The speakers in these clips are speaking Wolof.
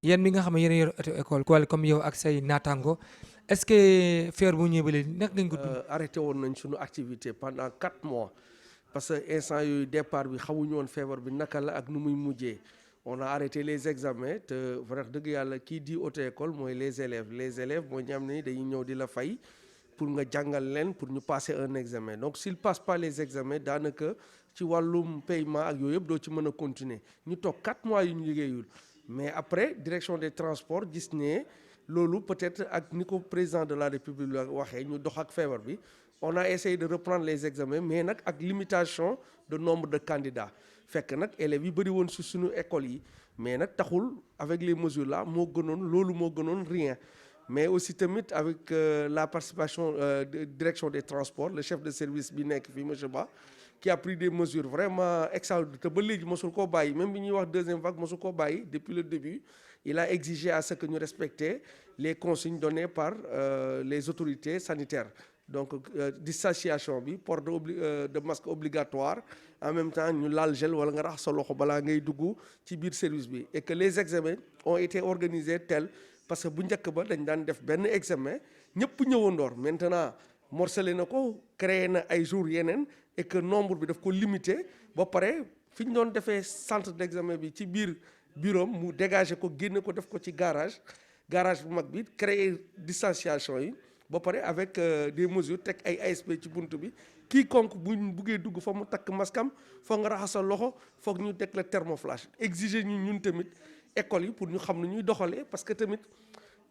yéen mi nga xam ne yéen a yor école comme yow ak say naataango est-ce que feebar bu ñëwee ba léegi naka ngeen ko dund. arrêté woon nañ suñu activité pendant 4 mois parce que instant yooyu départ bi xamuñu woon feebar bi naka la ak nu muy mujjee on a arrêté les examens te vrai dëgg yàlla kii di auto-école mooy les élèves mooy ñi am ne dañuy ñëw di la fay pour nga jàngal leen pour ñu passer un examen donc s'ils passent pas les examens daanaka ci wàllum paiement ak yooyu yëpp doo ci mën a continuer ñu toog 4 mois yu ñu liggéeyul mais après direction des transports gis ne loolu peut-être ak ni ko président de la république la waxee ñu dox ak feebar bi on a essayé de reprendre les examens mais nag ak limitation de nombre de candidats fekk nag élèves yi bëri woon si suñu école yi mais nag taxul avec les mesures là moo gënoon rien mais aussi tamit avec la participation direction des transports le chef de service bi nekk fii monsieur Ba qui a pris des mesures vraiment extraordinaires te ba léegi mosul koo bàyyi même bi ñuy wax deuxième vague mosul koo bàyyi depuis le début il a exigé à ce que ñu respecter les consignes données par les autorités sanitaires donc distanciation bi port de masque obligatoire en même temps ñu laal gel wala nga raxas sa loxo balaa ngay dugg ci biir service bi et que les examens ont été organisés tels parce que bu njëkk ba dañ daan def benn examen ñëpp ñëwandoor maintenant morcelé na ko créé na ay jours yeneen et que nombre bi daf ko limité ba pare fi ñu doon defee centre d'examen bi ci biir bureau mu dégagé ko génne ko def ko ci garage bu mag bi créer distanciation yi ba pare avec des mesures teg ay ASP ci bunt bi quiconque buñ buggee dugg fa mu takk maskam foog nga raxasal loxo foog ñu teg la thermoflash exiger ñun tamit école yi pour ñu xam ne ñuy doxalee parce que tamit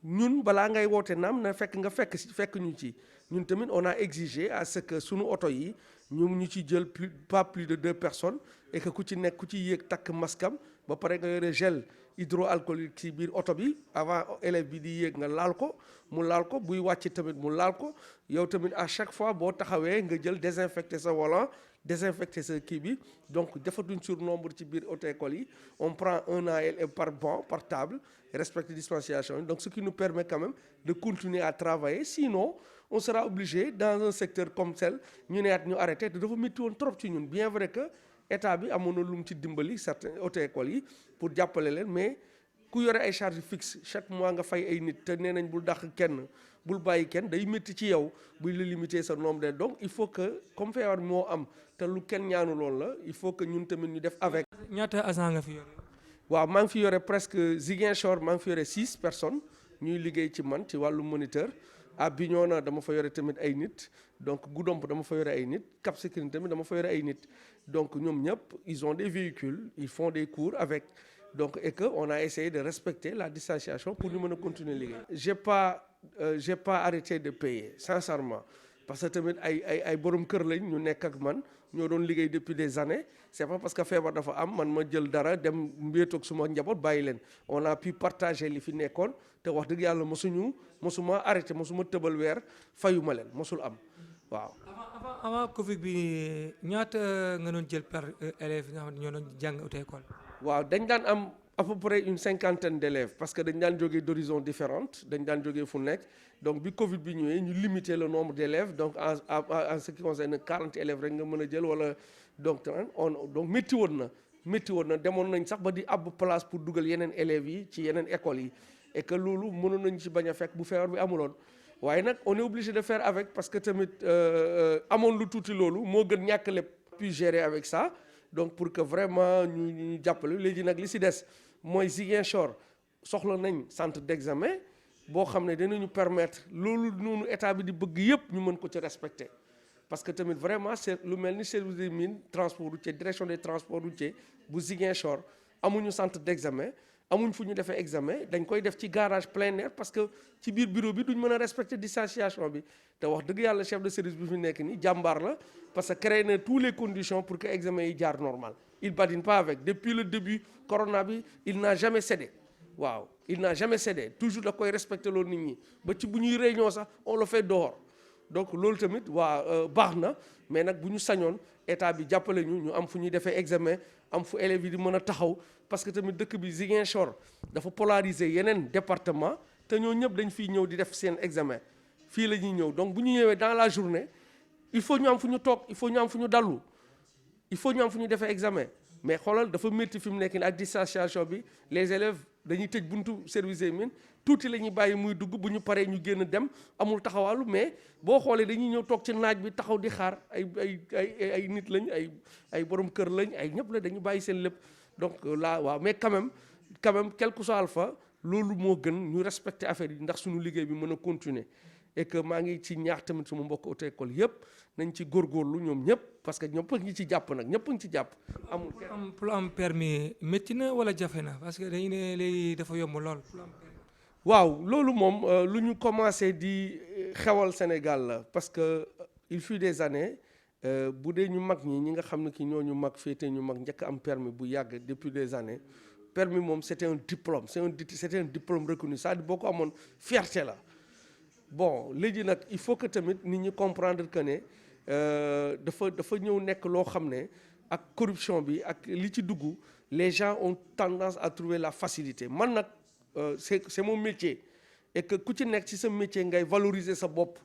ñun balaa ngay woote naam na fekk nga fekk ñu ci ñun tamit on a exigé à ce que sunu oto yi ñu ci jël pas plus de 2 personnes et que ku ci yéeg takk maskam ba pare nga yore gel hydroalcoolique ci biir oto bi avant élève bi di yéeg nga laal ko buy wàcc tamit mu laal ko yow tamit à chaque fois boo taxawee nga jël désinfecter sa volant désinfecter sa kii bi donc defatuñ surnombre ci biir auto-école yi on prend un élève par banc par table respecte distanciation donc ce qui nous permet quand même de continuer à travailler sinon on sera obligé dans un secteur comme tel ñu arrêté te dafa métti woon trop ci ñun bien vrai que état bi amoon na lu mu ci dimbali certains auto-écoles yi pour jàppale leen mais ku yore ay charges fixes chaque mois nga fay ay nit te nee nañ bul dàq kenn bul bàyyi kenn day métti ci yow buy la limiter sa nombre de donc il faut que comme feebar moo am te lu kenn ñaanu loolu la il faut que ñun tamit ñu def avec. ñaata agent nga fi yore. waaw maa ngi fi yore presque Ziguinchor maa ngi fi yore 6 personnes ñuy liggéey ci man ci wàllu moniteur à Bignona dama fa yore tamit ay nit donc Goudomp dama fa yore ay nit Cap Skirring tamit dama fa yore ay nit donc ñoom ñëpp ils ont des véhicules ils font des cours avec donc et que on a essayé de respecter la distanciation pour ñu mën a continuer liggéey. j'ai pas arrêté de payer sincèrement parce que tamit ay borom kër lañ ñu nekk ak man ñoo doon liggéey depuis des années c'est pas parce que feebar dafa am man ma jël dara dem mbéetoog suma njaboot bàyyi leen on a pu partager li fi nekkoon te wax dëgg yàlla mosuma arrêté mosuma tëbal weer fayuma leen mosul am waaw. avant Covid bi ñaata nga doon jël par élève nga xam ne ñoo doon jàng auto-école. waaw dañ daan am à peu près une 50aine d'élèves parce que dañ daan jógee d'horizons différentes dañ daan jógee fu nekk donc bi Covid bi ñëwee ñu limiter le nombre d'élèves donc en ce qui concerne 40 élèves rek nga mën a jël wala donc donc métti woon na demoon nañ sax ba di àbb place pour dugal yeneen élèves yi ci yeneen écoles yi et que loolu mënoon nañ ci bañ a fekk bu feebar bi amuloon waaye nag on est obligé de faire avec parce que tamit amoon lu tuuti loolu moo gën ñàkk lépp puis gérer avec ça donc pour que vraiment ñu jàppale léegi nag li si des mooy Ziguinchor soxla nañ centre d'examen boo xam ne dinañu permettre loolu noonu état bi di bëgg yëpp ñu mën ko ci respecter parce que tamit vraiment c'est lu mel ni service des mines transport routier direction des transports routiers bu Ziguinchor amuñu centre d'examen amuñ fu ñu defee examen dañ koy def ci garage plein air parce que ci biir bureau bi duñ mën a respecter distanciation bi te wax dëgg yàlla chef de service bi fi nekk nii jàmbaar la parce que créé na toutes les conditions pour que examen yi jaar normal il badine pas avec depuis le début corona bi il n'a jamais cédé waaw il n'a jamais cédé toujours da koy respecter loolu nit ñi ba ci bu ñuy réunion sax on le fait dehors donc loolu tamit baax na mais nag bu ñu sañoon état bi jàppale ñu am fu ñuy defee examen am fu élèves yi di mën a taxaw parce que tamit dëkk bi Ziguinchor dafa polariser yeneen département te ñoo ñëpp dañ fiy ñëw di def seen examen fii la ñuy ñëw donc bu ñu ñëwee dans la journée il faut ñu am fu ñu toog il faut ñu am fu ñu dallu il faut ñu am fu ñu defee examen mais xoolal dafa métti fi mu nekk nii ak distanciation bi les élèves dañuy tëj buntu service des mines tuuti la ñuy bàyyi muy dugg bu ñu paree ñu génn dem amul taxawaalu mais boo xoolee dañuy ñëw toog ci naaj bi taxaw di xaar ay nit lañ ay borom kër lañ ay ñëpp la dañu bàyyi seen lépp donc là waaw mais quand même quel que soit alpha loolu moo gën ñu respecter affaire yi ndax suñu liggéey bi mën a continuer et que maa ngi ci ñaax tamit suma mbokk auto-école yëpp nañ ci góorgóorlu ñoom ñëpp parce que ñëpp a ngi ci jàpp nag ñëpp a ngi ci jàpp amul pour am permis métti na wala jafe na parce que dañu ne léegi dafa yomb lool pour am permis. waaw loolu moom lu ñu commencé di xewal Sénégal la parce que il fut des années bu dee ñu mag ñi nga xam ne ki ñoo ñu mag féete ñu mag njëkk am permis bu yàgg depuis des années permis moom c'était un diplôme c'était un diplôme reconnu c'est-à-dire boo ko amoon fierté la bon léegi nag il faut que tamit nit ñi comprendre que ne dafa ñëw nekk loo xam ne ak corruption bi ak li ci dugg les gens ont tendance à trouver la facilité man nag c'est mon métier et que ku ci nekk ci sa métier ngay valoriser sa bopp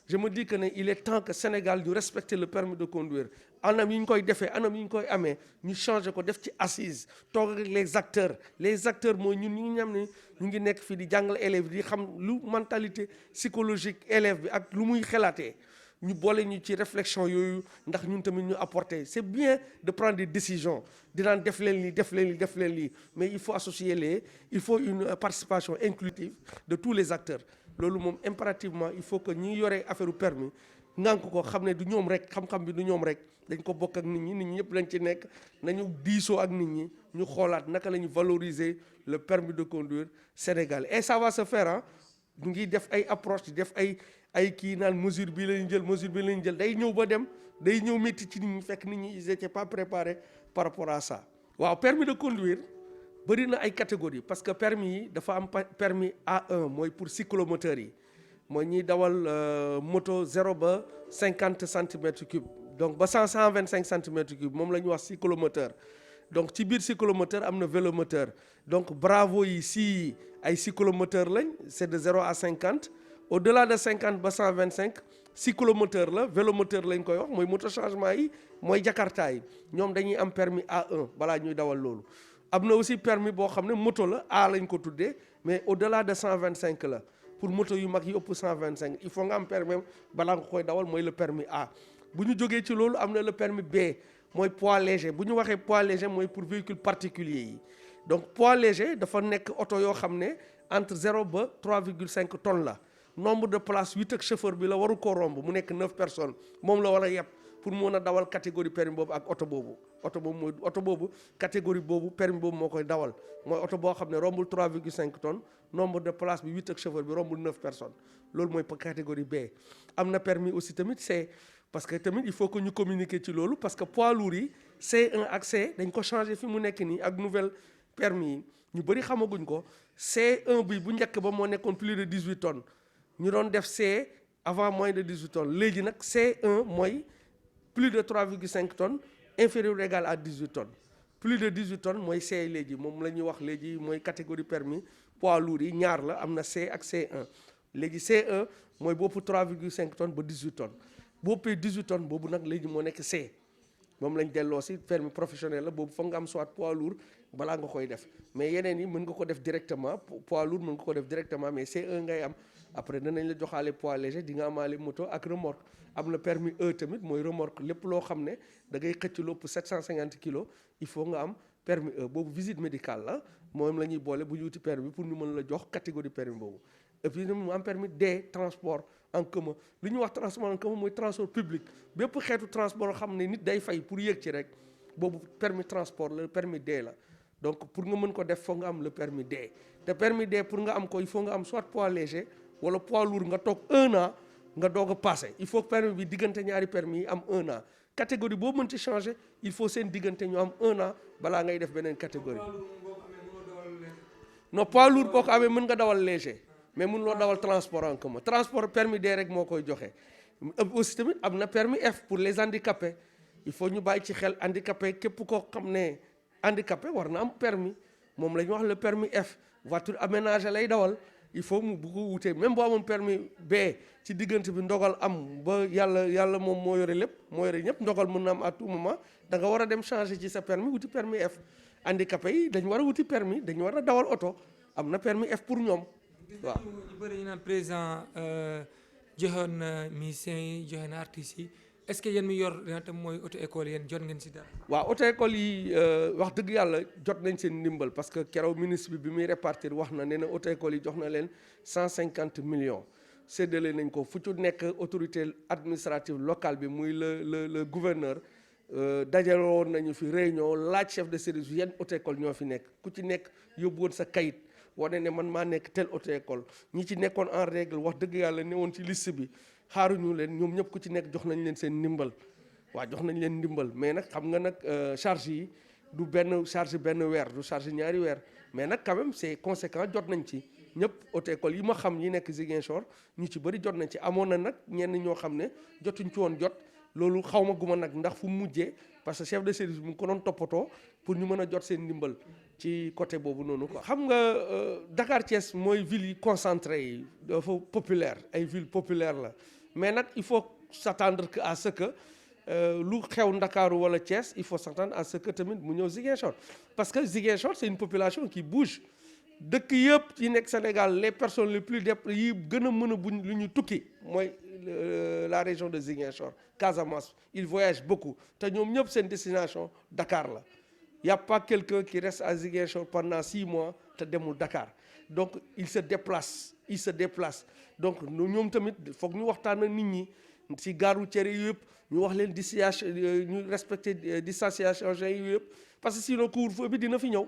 je me dis que ne il est temps que Sénégal ñu respecter le permis de conduire anam yi ñu koy defee anam yi ñu koy amee ñu changer ko def ci assise toog ak les acteurs mooy ñun ñi ñam ne ñu ngi nekk fii di jàngale élèves di xam lu mentalité psychologique élève bi ak lu muy xalaatee ñu boole ñu ci réflexion yooyu ndax ñun tamit ñu apporter c'est bien de prendre des décisions di naan def leen lii mais il faut associer il faut une participation inclusive de tous les acteurs loolu moom impérativement il faut que ñi yore affaire permis ngànk ko xam ne du ñoom rek xam-xam bi du ñoom rek dañ ko bokk ak nit ñi ñëpp lañ ci nekk nañu diisoo ak nit ñi ñu xoolaat naka la ñu valoriser le permis de conduire Sénégal et ça va se faire ñu ngi def ay approche di def ay kii naan mesure bi lañu jël day ñëw ba dem day ñëw métti ci nit ñi fekk nit ñi ils étaient pas préparés par rapport à ça. waaw permis de conduire bëri na ay catégories parce que permis yi dafa am permis A1 mooy pour cyclomoteurs yi mooy ñiy dawal moto 0 ba 50 centimètres cubes donc ba 125 centimètres cubes moom la ñuy wax cyclomoteur donc ci biir cyclomoteur am na vélomoteur donc bravo yi si ay cyclomoteur lañ c'est de 0 à 50 au-delà de 50 ba 125 cyclomoteur la vélomoteur lañ koy wax mooy moto changement yi mooy jakarta yi ñoom dañuy am permis A1 balaa ñuy dawal loolu am na aussi permis boo xam ne moto la A lañ ko tuddee mais au-delà de 125 la pour moto yu mag yi ëpp 125 il faut nga am permis balaa nga koy dawal mooy le permis A bu ñu jógee ci loolu am na le permis B mooy poids léger bu ñu waxee poids léger mooy pour véhicule particulier yi donc poids léger dafa nekk oto yoo xam ne entre 0 ba 3,5 tonnes la nombre de places 8 ak chauffeur bi la waru koo romb mu nekk 9 personnes moom la war a yeb pour mën a dawal catégorie permis boobu ak oto boobu catégorie boobu permis boobu moo koy dawal mooy oto boo xam ne rombul 3,5 tonnes nombre de places bi 8 ak chauffeur bi rombul 9 personnes loolu mooy catégorie B. am na permis aussi tamit C parce que tamit il faut que ñu communiquer ci loolu parce que poids lourds yi C1 ak C dañ ko changer fi mu nekk nii ak nouvelle permis yi ñu bëri xamaguñ ko C1 bi bu njëkk ba moo nekkoon plus de 18 tonnes ñu doon def C avant moins de 18 tonnes léegi nag C1 mooy plus de 3,5 tonnes inférieur ou égal à 18 tonnes plus de 18 tonnes mooy C léegi moom la ñuy wax léegi mooy catégorie permis poids lourds yi ñaar la am na C ak C1 léegi C1 mooy boppu 3,5 tonnes ba 18 tonnes boppee 18 tonnes boobu nag léegi moo nekk C moom lañ delloo si permis professionnel la boobu foog nga am soit poids lourd balaa nga koy def mais yeneen yi mën nga ko def directement poids lourd mën nga ko def directement mais C1 ngay am après danañ la joxaale poids léger di nga amaale moto ak remorque am na permis E tamit mooy remorque lépp loo xam ne da ngay xëcc lu ëpp 750 kilos il faut nga am permis E boobu visite médicale la moom la ñuy boole bu ñu wuti permis pour ñu mën la jox catégorie permis boobu et puis mu am permis D transport en commun li ñuy wax transport en commun mooy transport public bépp xeetu transport xam ne nit day fay pour yéeg ci rek boobu permis transport la permis D la donc pour nga mën ko def foog nga am le permis D te permis D pour nga am ko il faut nga am soit poids léger wala poids lourd nga toog 1 an nga doog a passé il faut permis bi diggante ñaari permis yi am 1 an catégorie boo mën ci changer il faut seen diggante ñu am 1 an balaa ngay def beneen catégorie non poids lourd boo ko amee mën nga dawal léger mais mun loo dawal transport en commun transport permis D rek moo koy joxe aussi tamit am na permis F pour les handicapés il faut ñu bàyyi ci xel handicapé képp koo xam ne handicapé war na am permis moom la ñuy wax le permis F voiture aménagée lay dawal il faut mu bu ko wutee même boo amoon permis B ci diggante bi ndogal am ba yàlla moom moo yore lépp moo yore ñëpp ndogal mën na am à tout moment da nga war a dem changer ci sa permis wuti permis F handicapé yi dañ war a wuti permis dañ war a dawal oto am na permis F pour ñoom waaw. ñu bëri ñu naan président joxoon na musiciens yi joxe na artistes yi est-ce que yéen mi yor li nga xam mooy auto école yéen jot ngeen si dara. waaw auto école yi wax dëgg yàlla jot nañ seen ndimbal parce que keroog ministre bi muy répartir wax na nee na auto école yi jox na leen 150 millions séddale nañ ko fu ci nekk autorité administrative locale bi muy le gouverneur dajale woon nañu fi réunion laaj chef de service yenn auto école ñoo fi nekk ku ci nekk yóbbu woon sa kayit wane ne man maa nekk tel auto école ñi ci nekkoon en règle wax dëgg yàlla ne woon ci liste bi xaaruñu leen ñoom ñëpp ku ci nekk jox nañ leen seen ndimbal waaw jox nañ leen ndimbal mais nag xam nga nag charge yi du benn charge benn weer du charge ñaari weer mais nag quand même c'est conséquent jot nañ ci ñëpp auto école yi ma xam yi nekk Ziguinchor ñu ci bëri jot nañ ci amoon na nag ñenn ñoo xam ne jotuñ ci woon jot loolu xaw ma guma nag ndax fu mu mujjee parce que chef de service bi mu ko doon toppatoo pour ñu mën a jot seen ndimbal ci côté boobu noonu quoi. xam nga Dakar Thiès mooy ville yi concentré yi dafa populaire ay ville populaire la mais nag il faut s'attendre à ce que lu xew Ndakaaru wala Thiès il faut s'attendre à ce que tamit mu ñëw Ziguinchor parce que Ziguinchor c'est une population qui bouge dëkk yëpp yi nekk Sénégal les personnes les plus yi gën a mën a buñ lu ñu tukki mooy la région de Ziguinchor Casamance ils voyagent beaucoup te ñoom ñëpp seen destination Dakar la y a pas quelqu'un qui reste à Ziguinchor pendant 6 mois te demul Dakar donc il se déplace donc ñoom tamit foog ñu waxtaan ak nit ñi ci gare routière yi yëpp ñu wax leen ñu respecter distanciation yi yëpp parce que sinon couvre-feu bi dina fi ñëw